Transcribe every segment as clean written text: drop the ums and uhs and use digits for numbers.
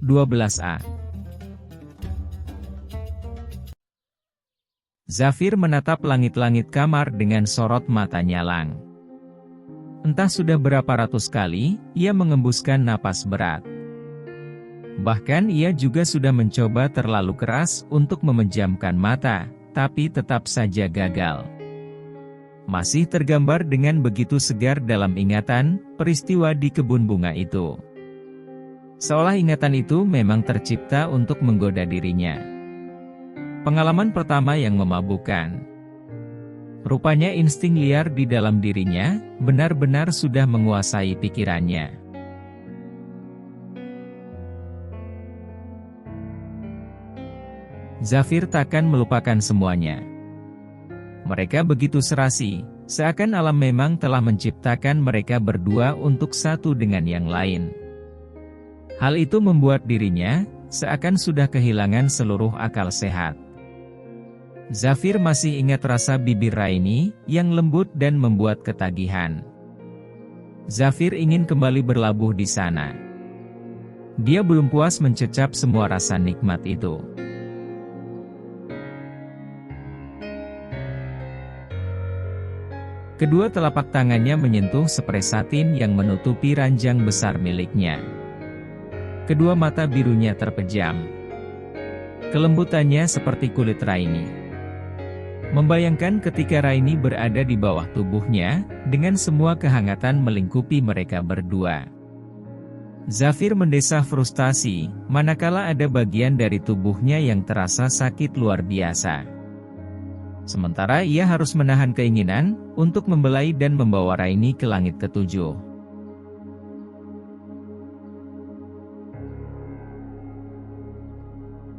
12a. Zafir menatap langit-langit kamar dengan sorot mata nyalang. Entah sudah berapa ratus kali, ia mengembuskan napas berat. Bahkan ia juga sudah mencoba terlalu keras untuk memejamkan mata, tapi tetap saja gagal. Masih tergambar dengan begitu segar dalam ingatan, peristiwa di kebun bunga itu. Seolah ingatan itu memang tercipta untuk menggoda dirinya. Pengalaman pertama yang memabukkan. Rupanya insting liar di dalam dirinya, benar-benar sudah menguasai pikirannya. Zafir takkan melupakan semuanya. Mereka begitu serasi, seakan alam memang telah menciptakan mereka berdua untuk satu dengan yang lain. Hal itu membuat dirinya, seakan sudah kehilangan seluruh akal sehat. Zafir masih ingat rasa bibir Raini, yang lembut dan membuat ketagihan. Zafir ingin kembali berlabuh di sana. Dia belum puas mencecap semua rasa nikmat itu. Kedua telapak tangannya menyentuh sprei satin yang menutupi ranjang besar miliknya. Kedua mata birunya terpejam. Kelembutannya seperti kulit Raini. Membayangkan ketika Raini berada di bawah tubuhnya, dengan semua kehangatan melingkupi mereka berdua. Zafir mendesah frustasi, manakala ada bagian dari tubuhnya yang terasa sakit luar biasa. Sementara ia harus menahan keinginan, untuk membelai dan membawa Raini ke langit ketujuh.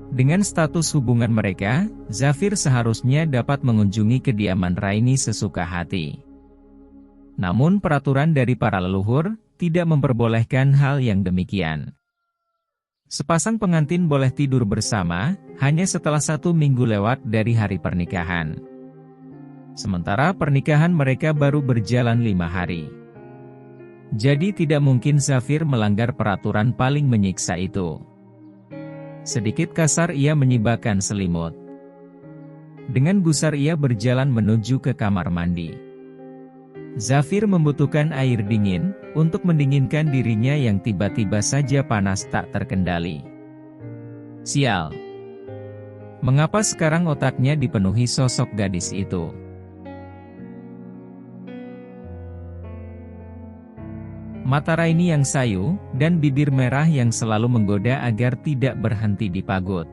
Dengan status hubungan mereka, Zafir seharusnya dapat mengunjungi kediaman Raini sesuka hati. Namun peraturan dari para leluhur, tidak memperbolehkan hal yang demikian. Sepasang pengantin boleh tidur bersama, hanya setelah 1 minggu lewat dari hari pernikahan. Sementara pernikahan mereka baru berjalan 5 hari. Jadi tidak mungkin Zafir melanggar peraturan paling menyiksa itu. Sedikit kasar ia menyibakkan selimut. Dengan gusar ia berjalan menuju ke kamar mandi. Zafir membutuhkan air dingin, untuk mendinginkan dirinya yang tiba-tiba saja panas tak terkendali. Sial. Mengapa sekarang otaknya dipenuhi sosok gadis itu? Mata Raini yang sayu, dan bibir merah yang selalu menggoda agar tidak berhenti dipagut.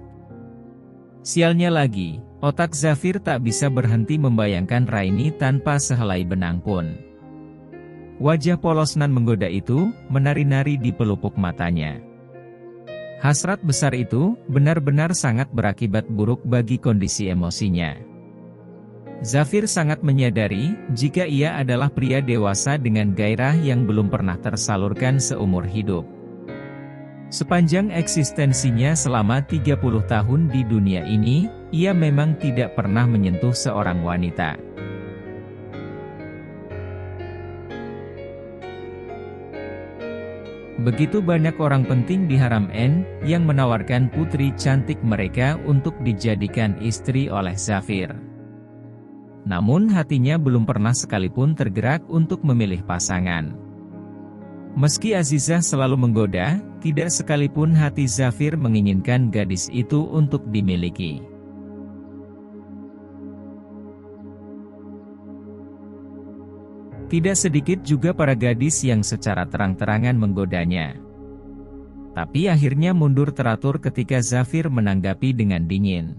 Sialnya lagi, otak Zafir tak bisa berhenti membayangkan Raini tanpa sehelai benang pun. Wajah polos nan menggoda itu, menari-nari di pelupuk matanya. Hasrat besar itu, benar-benar sangat berakibat buruk bagi kondisi emosinya. Zafir sangat menyadari, jika ia adalah pria dewasa dengan gairah yang belum pernah tersalurkan seumur hidup. Sepanjang eksistensinya selama 30 tahun di dunia ini, ia memang tidak pernah menyentuh seorang wanita. Begitu banyak orang penting di Haram N, yang menawarkan putri cantik mereka untuk dijadikan istri oleh Zafir. Namun hatinya belum pernah sekalipun tergerak untuk memilih pasangan. Meski Azizah selalu menggoda, tidak sekalipun hati Zafir menginginkan gadis itu untuk dimiliki. Tidak sedikit juga para gadis yang secara terang-terangan menggodanya. Tapi akhirnya mundur teratur ketika Zafir menanggapi dengan dingin.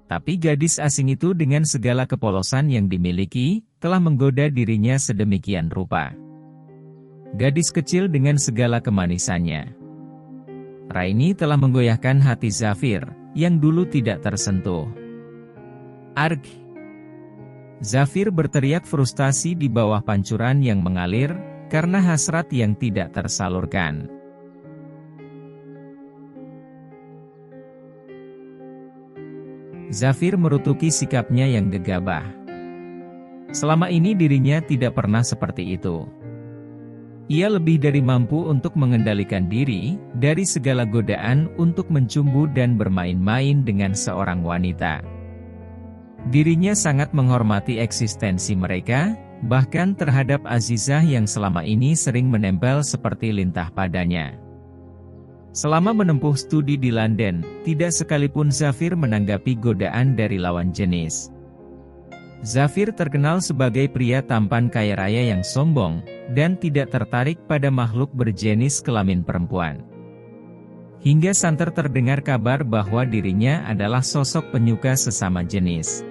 Tapi gadis asing itu dengan segala kepolosan yang dimiliki, telah menggoda dirinya sedemikian rupa. Gadis kecil dengan segala kemanisannya. Raini telah menggoyahkan hati Zafir, yang dulu tidak tersentuh. Arg! Zafir berteriak frustasi di bawah pancuran yang mengalir, karena hasrat yang tidak tersalurkan. Zafir merutuki sikapnya yang gegabah. Selama ini dirinya tidak pernah seperti itu. Ia lebih dari mampu untuk mengendalikan diri dari segala godaan untuk mencumbu dan bermain-main dengan seorang wanita. Dirinya sangat menghormati eksistensi mereka, bahkan terhadap Azizah yang selama ini sering menempel seperti lintah padanya. Selama menempuh studi di London, tidak sekalipun Zafir menanggapi godaan dari lawan jenis. Zafir terkenal sebagai pria tampan kaya raya yang sombong, dan tidak tertarik pada makhluk berjenis kelamin perempuan. Hingga santer terdengar kabar bahwa dirinya adalah sosok penyuka sesama jenis.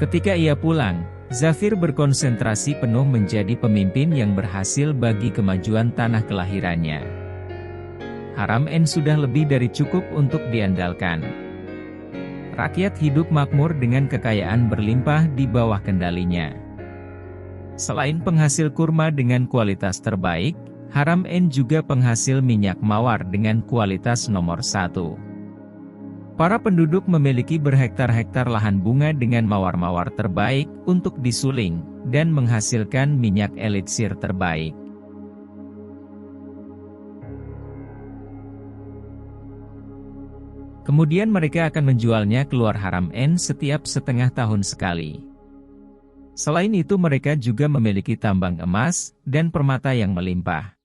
Ketika ia pulang, Zafir berkonsentrasi penuh menjadi pemimpin yang berhasil bagi kemajuan tanah kelahirannya. Haram N sudah lebih dari cukup untuk diandalkan. Rakyat hidup makmur dengan kekayaan berlimpah di bawah kendalinya. Selain penghasil kurma dengan kualitas terbaik, Haram N juga penghasil minyak mawar dengan kualitas nomor 1. Para penduduk memiliki berhektar-hektar lahan bunga dengan mawar-mawar terbaik untuk disuling, dan menghasilkan minyak elixir terbaik. Kemudian mereka akan menjualnya keluar Haram N setiap setengah tahun sekali. Selain itu mereka juga memiliki tambang emas dan permata yang melimpah.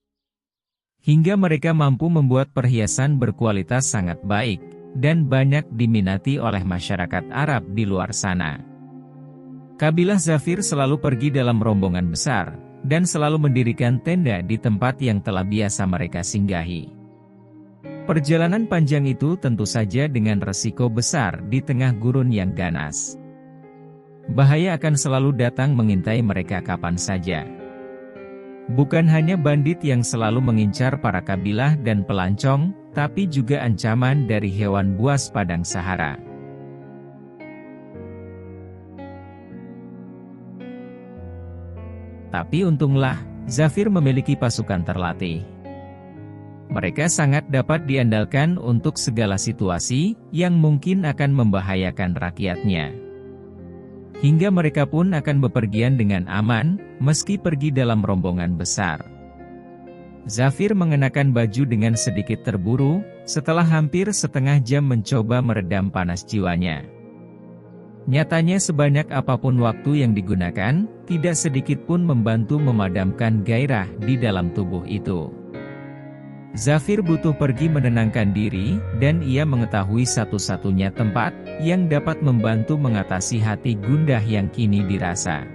Hingga mereka mampu membuat perhiasan berkualitas sangat baik, dan banyak diminati oleh masyarakat Arab di luar sana. Kabilah Zafir selalu pergi dalam rombongan besar, dan selalu mendirikan tenda di tempat yang telah biasa mereka singgahi. Perjalanan panjang itu tentu saja dengan resiko besar di tengah gurun yang ganas. Bahaya akan selalu datang mengintai mereka kapan saja. Bukan hanya bandit yang selalu mengincar para kabilah dan pelancong, tapi juga ancaman dari hewan buas padang Sahara. Tapi untunglah, Zafir memiliki pasukan terlatih. Mereka sangat dapat diandalkan untuk segala situasi yang mungkin akan membahayakan rakyatnya. Hingga mereka pun akan bepergian dengan aman, meski pergi dalam rombongan besar. Zafir mengenakan baju dengan sedikit terburu, setelah hampir setengah jam mencoba meredam panas jiwanya. Nyatanya sebanyak apapun waktu yang digunakan, tidak sedikit pun membantu memadamkan gairah di dalam tubuh itu. Zafir butuh pergi menenangkan diri, dan ia mengetahui satu-satunya tempat yang dapat membantu mengatasi hati gundah yang kini dirasa.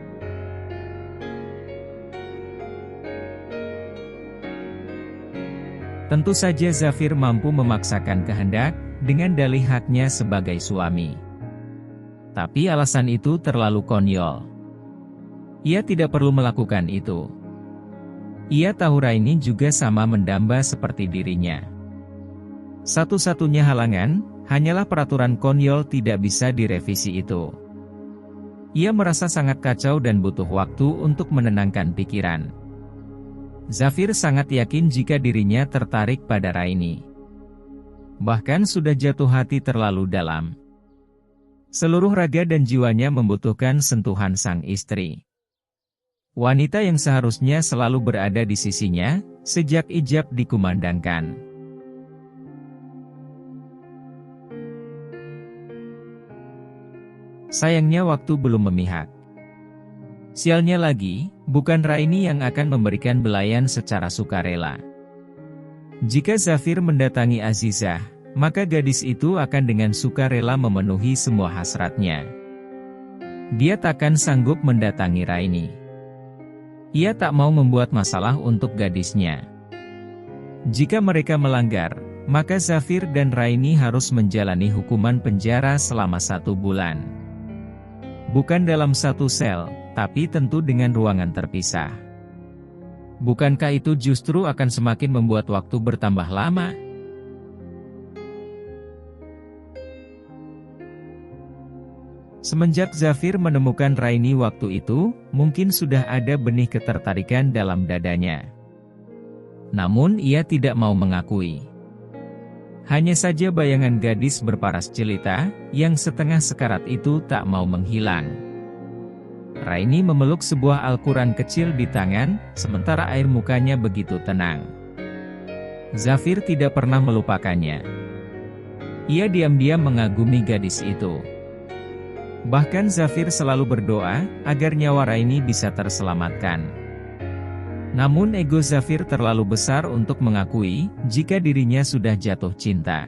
Tentu saja Zafir mampu memaksakan kehendak, dengan dalih haknya sebagai suami. Tapi alasan itu terlalu konyol. Ia tidak perlu melakukan itu. Ia tahu Raini juga sama mendamba seperti dirinya. Satu-satunya halangan, hanyalah peraturan konyol tidak bisa direvisi itu. Ia merasa sangat kacau dan butuh waktu untuk menenangkan pikiran. Zafir sangat yakin jika dirinya tertarik pada Raini. Bahkan sudah jatuh hati terlalu dalam. Seluruh raga dan jiwanya membutuhkan sentuhan sang istri. Wanita yang seharusnya selalu berada di sisinya, sejak ijab dikumandangkan. Sayangnya waktu belum memihak. Sialnya lagi, bukan Raini yang akan memberikan belayan secara sukarela. Jika Zafir mendatangi Azizah, maka gadis itu akan dengan sukarela memenuhi semua hasratnya. Dia takkan sanggup mendatangi Raini. Ia tak mau membuat masalah untuk gadisnya. Jika mereka melanggar, maka Zafir dan Raini harus menjalani hukuman penjara selama 1 bulan. Bukan dalam satu sel, tapi tentu dengan ruangan terpisah. Bukankah itu justru akan semakin membuat waktu bertambah lama? Semenjak Zafir menemukan Raini waktu itu, mungkin sudah ada benih ketertarikan dalam dadanya. Namun ia tidak mau mengakui. Hanya saja bayangan gadis berparas jelita, yang setengah sekarat itu tak mau menghilang. Raini memeluk sebuah Al-Quran kecil di tangan, sementara air mukanya begitu tenang. Zafir tidak pernah melupakannya. Ia diam-diam mengagumi gadis itu. Bahkan Zafir selalu berdoa, agar nyawa Raini bisa terselamatkan. Namun ego Zafir terlalu besar untuk mengakui, jika dirinya sudah jatuh cinta.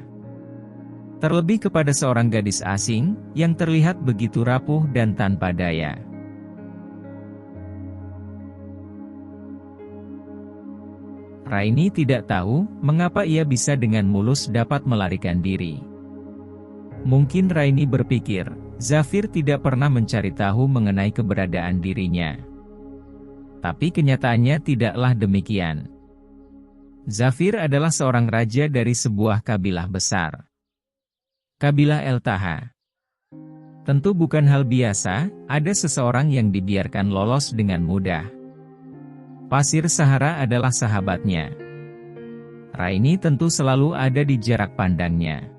Terlebih kepada seorang gadis asing, yang terlihat begitu rapuh dan tanpa daya. Raini tidak tahu, mengapa ia bisa dengan mulus dapat melarikan diri. Mungkin Raini berpikir, Zafir tidak pernah mencari tahu mengenai keberadaan dirinya. Tapi kenyataannya tidaklah demikian. Zafir adalah seorang raja dari sebuah kabilah besar. Kabilah El-Taha. Tentu bukan hal biasa, ada seseorang yang dibiarkan lolos dengan mudah. Pasir Sahara adalah sahabatnya. Raini tentu selalu ada di jarak pandangnya.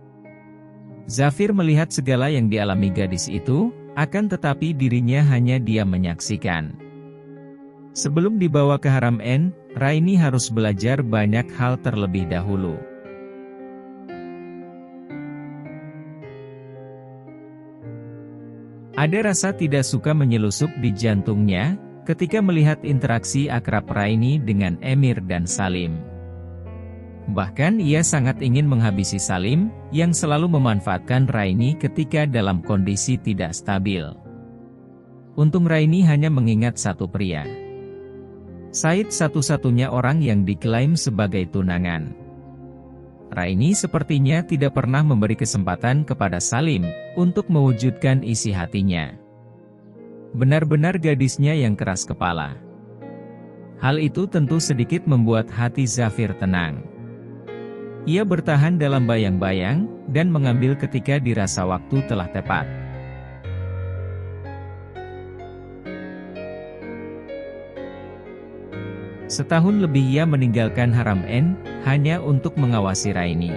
Zafir melihat segala yang dialami gadis itu, akan tetapi dirinya hanya diam menyaksikan. Sebelum dibawa ke Haram N, Raini harus belajar banyak hal terlebih dahulu. Ada rasa tidak suka menyelusup di jantungnya, ketika melihat interaksi akrab Raini dengan Emir dan Salim. Bahkan ia sangat ingin menghabisi Salim, yang selalu memanfaatkan Raini ketika dalam kondisi tidak stabil. Untung Raini hanya mengingat satu pria. Said satu-satunya orang yang diklaim sebagai tunangan. Raini sepertinya tidak pernah memberi kesempatan kepada Salim, untuk mewujudkan isi hatinya. Benar-benar gadisnya yang keras kepala. Hal itu tentu sedikit membuat hati Zafir tenang. Ia bertahan dalam bayang-bayang, dan mengambil ketika dirasa waktu telah tepat. Setahun lebih ia meninggalkan Haram N, hanya untuk mengawasi Raini.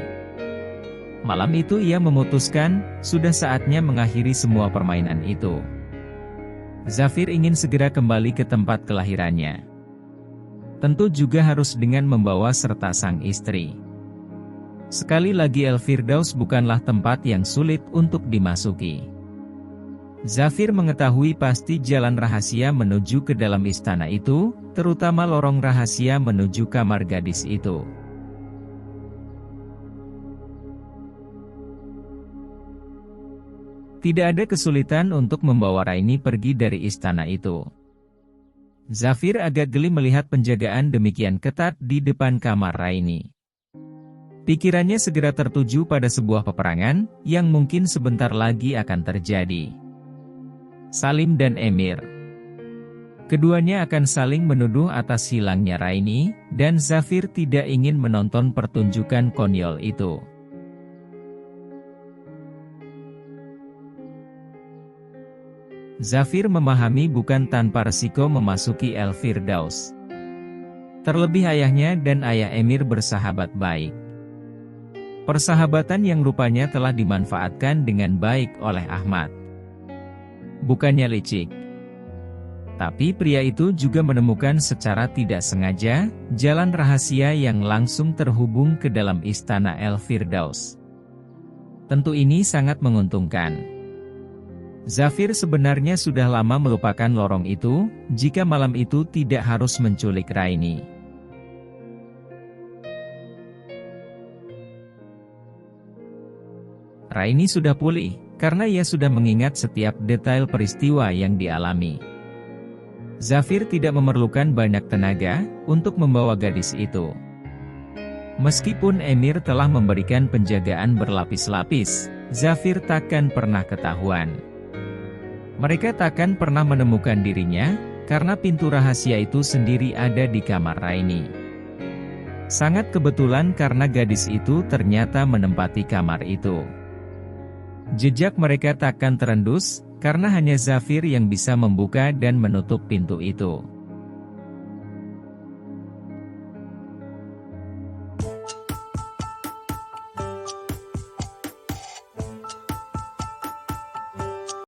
Malam itu ia memutuskan, sudah saatnya mengakhiri semua permainan itu. Zafir ingin segera kembali ke tempat kelahirannya. Tentu juga harus dengan membawa serta sang istri. Sekali lagi El-Firdaus bukanlah tempat yang sulit untuk dimasuki. Zafir mengetahui pasti jalan rahasia menuju ke dalam istana itu, terutama lorong rahasia menuju kamar gadis itu. Tidak ada kesulitan untuk membawa Raini pergi dari istana itu. Zafir agak geli melihat penjagaan demikian ketat di depan kamar Raini. Pikirannya segera tertuju pada sebuah peperangan, yang mungkin sebentar lagi akan terjadi. Salim dan Emir. Keduanya akan saling menuduh atas hilangnya Raini, dan Zafir tidak ingin menonton pertunjukan konyol itu. Zafir memahami bukan tanpa resiko memasuki El-Firdaus. Terlebih ayahnya dan ayah Emir bersahabat baik. Persahabatan yang rupanya telah dimanfaatkan dengan baik oleh Ahmad. Bukannya licik. Tapi pria itu juga menemukan secara tidak sengaja, jalan rahasia yang langsung terhubung ke dalam istana El-Firdaus. Tentu ini sangat menguntungkan. Zafir sebenarnya sudah lama melupakan lorong itu, jika malam itu tidak harus menculik Raini. Raini sudah pulih, karena ia sudah mengingat setiap detail peristiwa yang dialami. Zafir tidak memerlukan banyak tenaga, untuk membawa gadis itu. Meskipun Emir telah memberikan penjagaan berlapis-lapis, Zafir takkan pernah ketahuan. Mereka takkan pernah menemukan dirinya, karena pintu rahasia itu sendiri ada di kamar Raini. Sangat kebetulan karena gadis itu ternyata menempati kamar itu. Jejak mereka takkan terendus, karena hanya Zafir yang bisa membuka dan menutup pintu itu.